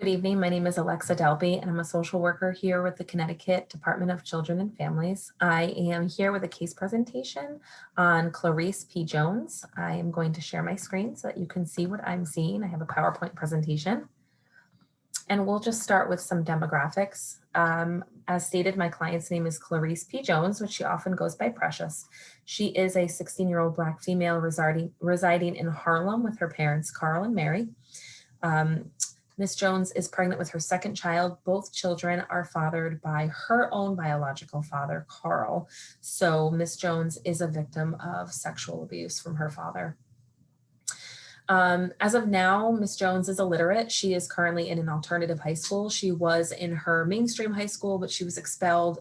Good evening. My name is Alexa Delby, and I'm a social worker here with the Connecticut Department of Children and Families. I am here with a case presentation on Clarice P. Jones. I am going to share my screen so that you can see what I'm seeing. I have a PowerPoint presentation. And we'll just start with some demographics. As stated, my client's name is Clarice P. Jones, which she often goes by Precious. She is a 16-year-old Black female residing in Harlem with her parents, Carl and Mary. Ms. Jones is pregnant with her second child. Both children are fathered by her own biological father, Carl. So Ms. Jones is a victim of sexual abuse from her father. As of now, Ms. Jones is illiterate. She is currently in an alternative high school. She was in her mainstream high school, but she was expelled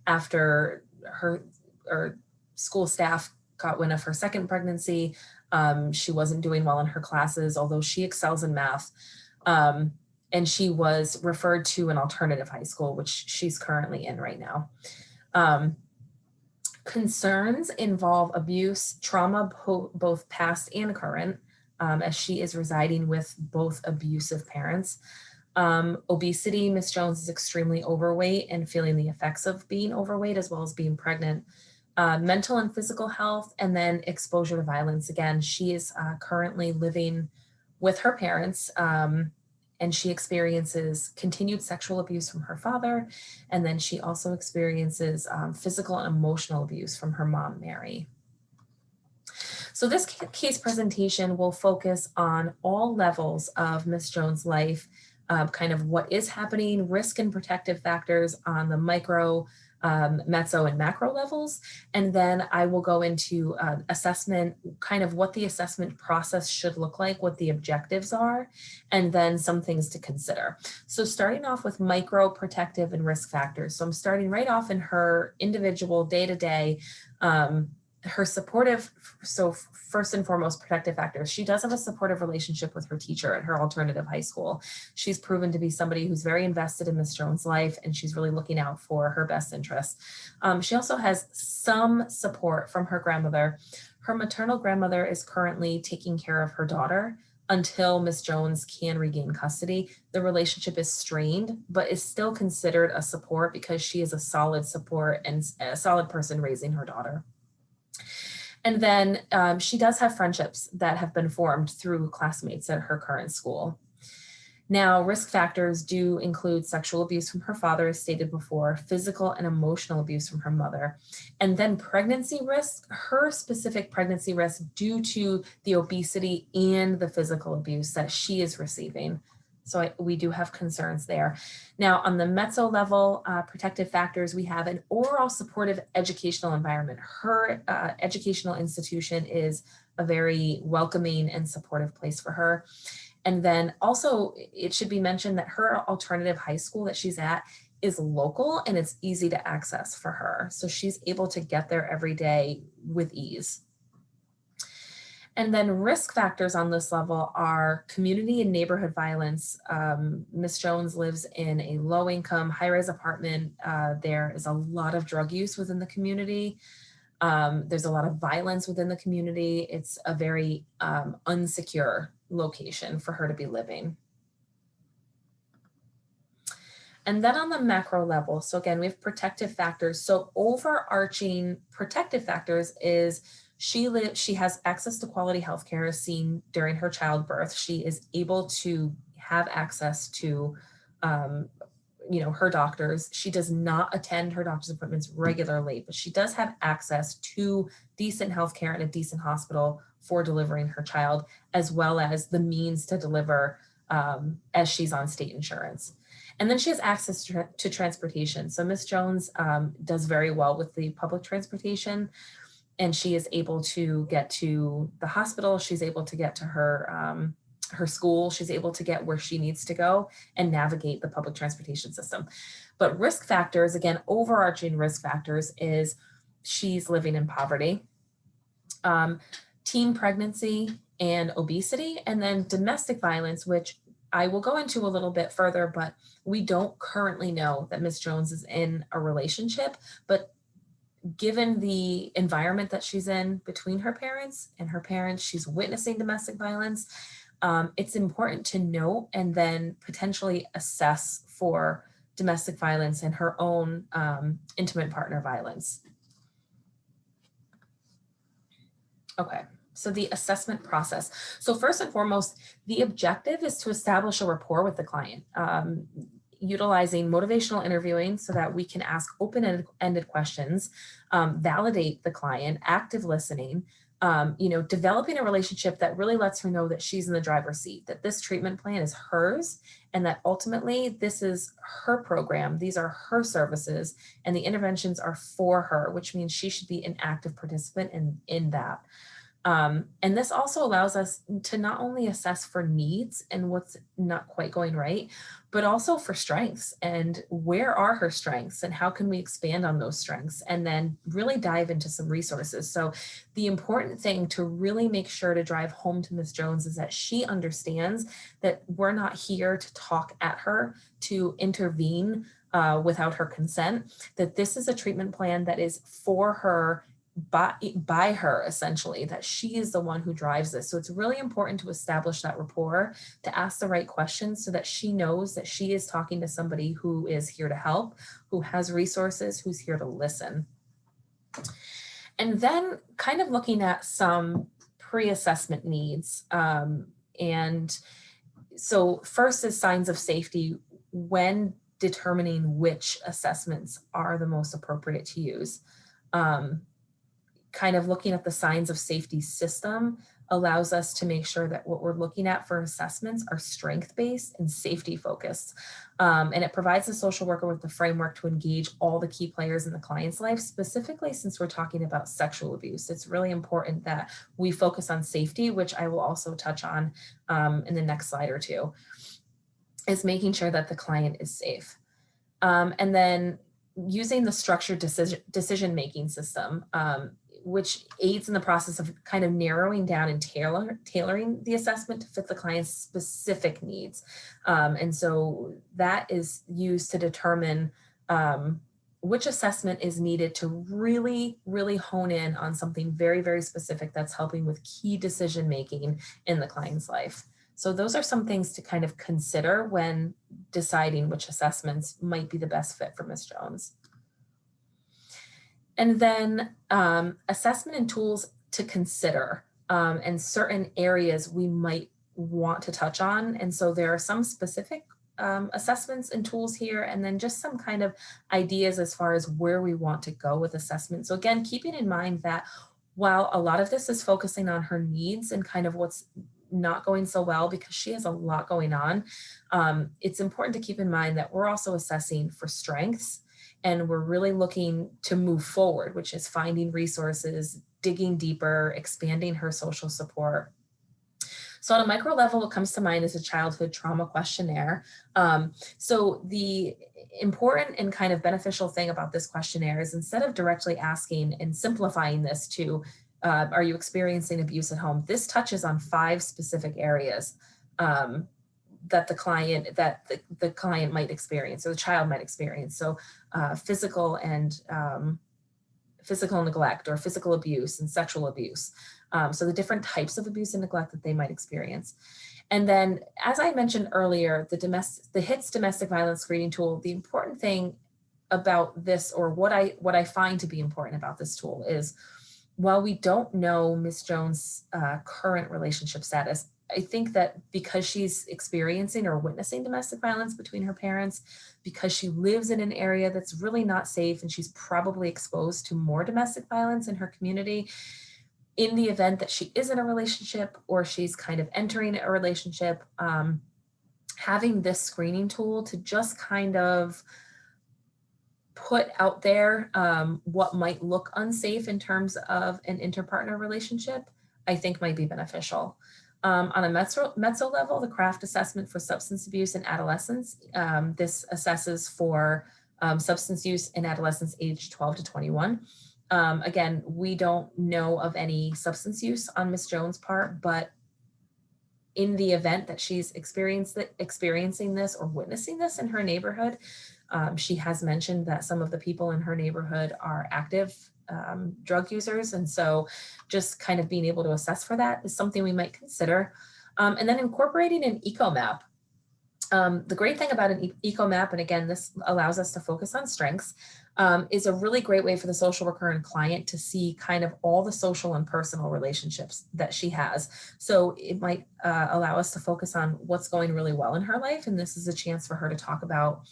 after her school staff got wind of her second pregnancy. She wasn't doing well in her classes, although she excels in math. And she was referred to an alternative high school, which she's currently in right now. Concerns involve abuse, trauma, both past and current, as she is residing with both abusive parents. Obesity, Ms. Jones is extremely overweight and feeling the effects of being overweight as well as being pregnant. Mental and physical health, and then exposure to violence. Again, she is currently living with her parents, and she experiences continued sexual abuse from her father, and then she also experiences physical and emotional abuse from her mom, Mary. So this case presentation will focus on all levels of Ms. Jones' life, kind of what is happening, risk and protective factors on the micro, meso and macro levels. And then I will go into assessment, kind of what the assessment process should look like, what the objectives are, and then some things to consider. So starting off with micro, protective, and risk factors. So I'm starting right off in her individual day-to-day, her supportive, so first and foremost, protective factors. She does have a supportive relationship with her teacher at her alternative high school. She's proven to be somebody who's very invested in Ms. Jones' life, and she's really looking out for her best interests. She also has some support from her grandmother. Her maternal grandmother is currently taking care of her daughter until Ms. Jones can regain custody. The relationship is strained, but is still considered a support because she is a solid support and a solid person raising her daughter. And then she does have friendships that have been formed through classmates at her current school. Now, risk factors do include sexual abuse from her father, as stated before, physical and emotional abuse from her mother, and then pregnancy risk, her specific pregnancy risk due to the obesity and the physical abuse that she is receiving. So we do have concerns there. Now, on the mezzo level, protective factors, we have an overall supportive educational environment. Her educational institution is a very welcoming and supportive place for her. And then also, it should be mentioned that her alternative high school that she's at is local and it's easy to access for her. So she's able to get there every day with ease. And then risk factors on this level are community and neighborhood violence. Ms. Jones lives in a low-income, high-rise apartment. There is a lot of drug use within the community. There's a lot of violence within the community. It's a very unsecure location for her to be living. And then on the macro level, so again, we have protective factors. So overarching protective factors is she has access to quality healthcare as seen during her childbirth. She is able to have access to her doctors. She does not attend her doctor's appointments regularly, but she does have access to decent healthcare in a decent hospital for delivering her child, as well as the means to deliver as she's on state insurance. And then she has access to transportation. So Ms. Jones does very well with the public transportation, and she is able to get to the hospital. She's able to get to her school. She's able to get where she needs to go and navigate the public transportation system. But risk factors, again, overarching risk factors is she's living in poverty, teen pregnancy and obesity, and then domestic violence, which I will go into a little bit further, but we don't currently know that Ms. Jones is in a relationship, but given the environment that she's in between her parents, she's witnessing domestic violence. it's important to note and then potentially assess for domestic violence and her own intimate partner violence. Okay, so the assessment process. So first and foremost, the objective is to establish a rapport with the client, utilizing motivational interviewing so that we can ask open-ended questions, validate the client, active listening, developing a relationship that really lets her know that she's in the driver's seat, that this treatment plan is hers, and that ultimately this is her program, these are her services, and the interventions are for her, which means she should be an active participant in that. And this also allows us to not only assess for needs and what's not quite going right, but also for strengths and where are her strengths and how can we expand on those strengths, and then really dive into some resources. So the important thing to really make sure to drive home to Ms. Jones is that she understands that we're not here to talk at her, to intervene without her consent, that this is a treatment plan that is for her, by her, essentially, that she is the one who drives this. So it's really important to establish that rapport, to ask the right questions so that she knows that she is talking to somebody who is here to help, who has resources, who's here to listen. And then kind of looking at some pre-assessment needs. And so first is signs of safety when determining which assessments are the most appropriate to use. Kind of looking at the signs of safety system allows us to make sure that what we're looking at for assessments are strength-based and safety-focused. And it provides the social worker with the framework to engage all the key players in the client's life, specifically since we're talking about sexual abuse. It's really important that we focus on safety, which I will also touch on in the next slide or two, is making sure that the client is safe. And then using the structured decision-making system, which aids in the process of kind of narrowing down and tailoring the assessment to fit the client's specific needs. And so that is used to determine which assessment is needed to really, really hone in on something very, very specific that's helping with key decision-making in the client's life. So those are some things to kind of consider when deciding which assessments might be the best fit for Ms. Jones. And then assessment and tools to consider, and certain areas we might want to touch on. And so there are some specific assessments and tools here, and then just some kind of ideas as far as where we want to go with assessment. So again, keeping in mind that while a lot of this is focusing on her needs and kind of what's not going so well because she has a lot going on, it's important to keep in mind that we're also assessing for strengths. And we're really looking to move forward, which is finding resources, digging deeper, expanding her social support. So on a micro level, what comes to mind is a childhood trauma questionnaire. So the important and kind of beneficial thing about this questionnaire is instead of directly asking and simplifying this to, are you experiencing abuse at home? This touches on 5 specific areas that the client might experience, or the child might experience. So physical neglect, or physical abuse and sexual abuse. So the different types of abuse and neglect that they might experience. And then, as I mentioned earlier, the HITS domestic violence screening tool, the important thing about this, or what I find to be important about this tool, is while we don't know Ms. Jones' current relationship status, I think that because she's experiencing or witnessing domestic violence between her parents, because she lives in an area that's really not safe, and she's probably exposed to more domestic violence in her community, in the event that she is in a relationship or she's kind of entering a relationship, having this screening tool to just kind of put out there what might look unsafe in terms of an interpartner relationship, I think might be beneficial. On a Metso level, the CRAFT assessment for substance abuse in adolescents, this assesses for substance use in adolescents aged 12 to 21. Again, we don't know of any substance use on Ms. Jones' part, but in the event that she's experiencing this or witnessing this in her neighborhood, she has mentioned that some of the people in her neighborhood are active drug users. And so just kind of being able to assess for that is something we might consider. And then incorporating an eco map. The great thing about an eco map, and again, this allows us to focus on strengths, is a really great way for the social worker and client to see kind of all the social and personal relationships that she has. So it might allow us to focus on what's going really well in her life. And this is a chance for her to talk about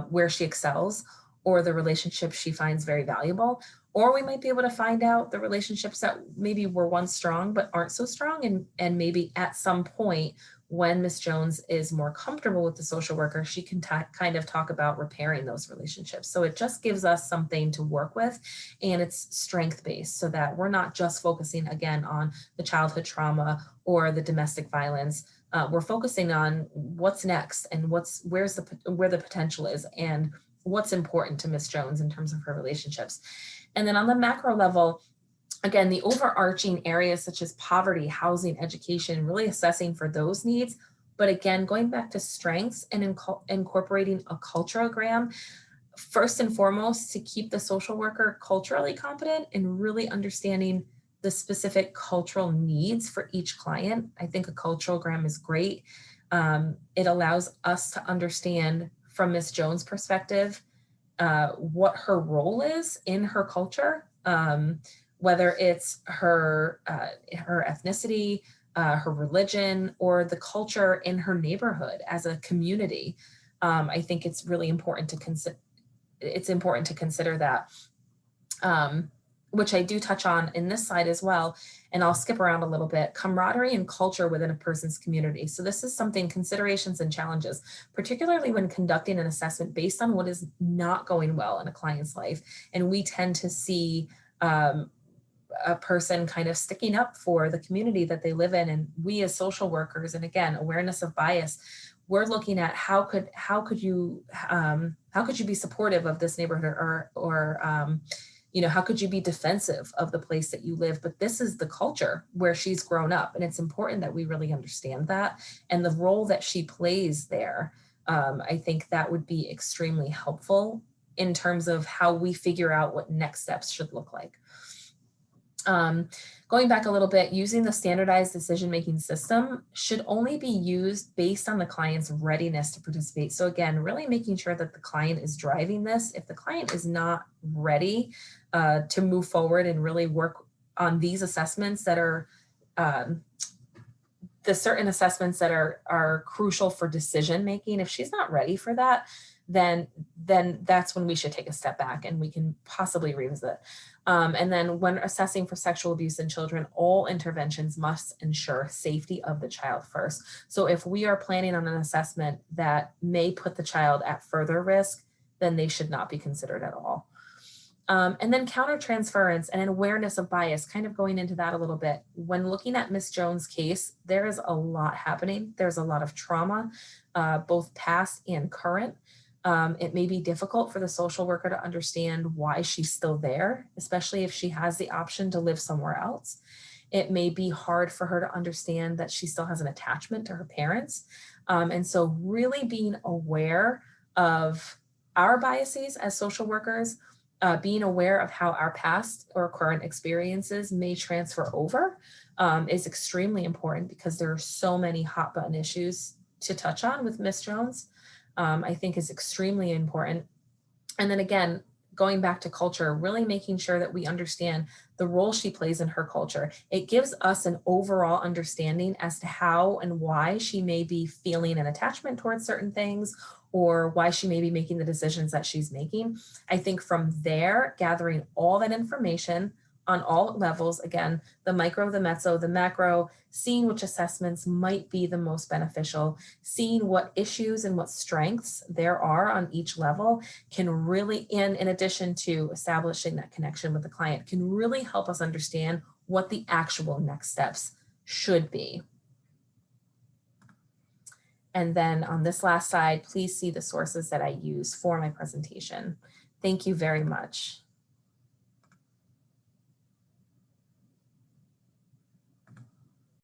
where she excels or the relationships she finds very valuable. Or we might be able to find out the relationships that maybe were once strong but aren't so strong. And maybe at some point, when Ms. Jones is more comfortable with the social worker, she can kind of talk about repairing those relationships. So it just gives us something to work with, and it's strength-based so that we're not just focusing again on the childhood trauma or the domestic violence. We're focusing on what's next and where the potential is and what's important to Ms. Jones in terms of her relationships. And then on the macro level, again, the overarching areas such as poverty, housing, education, really assessing for those needs. But again, going back to strengths and incorporating a culturogram, first and foremost, to keep the social worker culturally competent and really understanding the specific cultural needs for each client. I think a culturogram is great. It allows us to understand from Ms. Jones' perspective what her role is in her culture. Whether it's her ethnicity, her religion, or the culture in her neighborhood as a community. I think it's really important to consider. It's important to consider that, which I do touch on in this slide as well. And I'll skip around a little bit. Camaraderie and culture within a person's community. So this is something, considerations and challenges, particularly when conducting an assessment based on what is not going well in a client's life. And we tend to see a person kind of sticking up for the community that they live in. And we as social workers, and again, awareness of bias, we're looking at how could you be supportive of this neighborhood or how could you be defensive of the place that you live? But this is the culture where she's grown up. And it's important that we really understand that and the role that she plays there. I think that would be extremely helpful in terms of how we figure out what next steps should look like. Going back a little bit, using the standardized decision-making system should only be used based on the client's readiness to participate. So again, really making sure that the client is driving this. If the client is not ready to move forward and really work on these assessments that are the certain assessments that are crucial for decision-making, if she's not ready for that, then that's when we should take a step back and we can possibly revisit. And then when assessing for sexual abuse in children, all interventions must ensure safety of the child first. So if we are planning on an assessment that may put the child at further risk, then they should not be considered at all. And then countertransference and an awareness of bias, kind of going into that a little bit. When looking at Ms. Jones' case, there is a lot happening. There's a lot of trauma, both past and current. It may be difficult for the social worker to understand why she's still there, especially if she has the option to live somewhere else. It may be hard for her to understand that she still has an attachment to her parents. And so really being aware of our biases as social workers, being aware of how our past or current experiences may transfer over is extremely important because there are so many hot button issues to touch on with Ms. Jones. I think is extremely important. And then again, going back to culture, really making sure that we understand the role she plays in her culture. It gives us an overall understanding as to how and why she may be feeling an attachment towards certain things or why she may be making the decisions that she's making. I think from there, gathering all that information on all levels, again, the micro, the meso, the macro, seeing which assessments might be the most beneficial, seeing what issues and what strengths there are on each level can really, in addition to establishing that connection with the client, can really help us understand what the actual next steps should be. And then on this last slide, please see the sources that I use for my presentation. Thank you very much.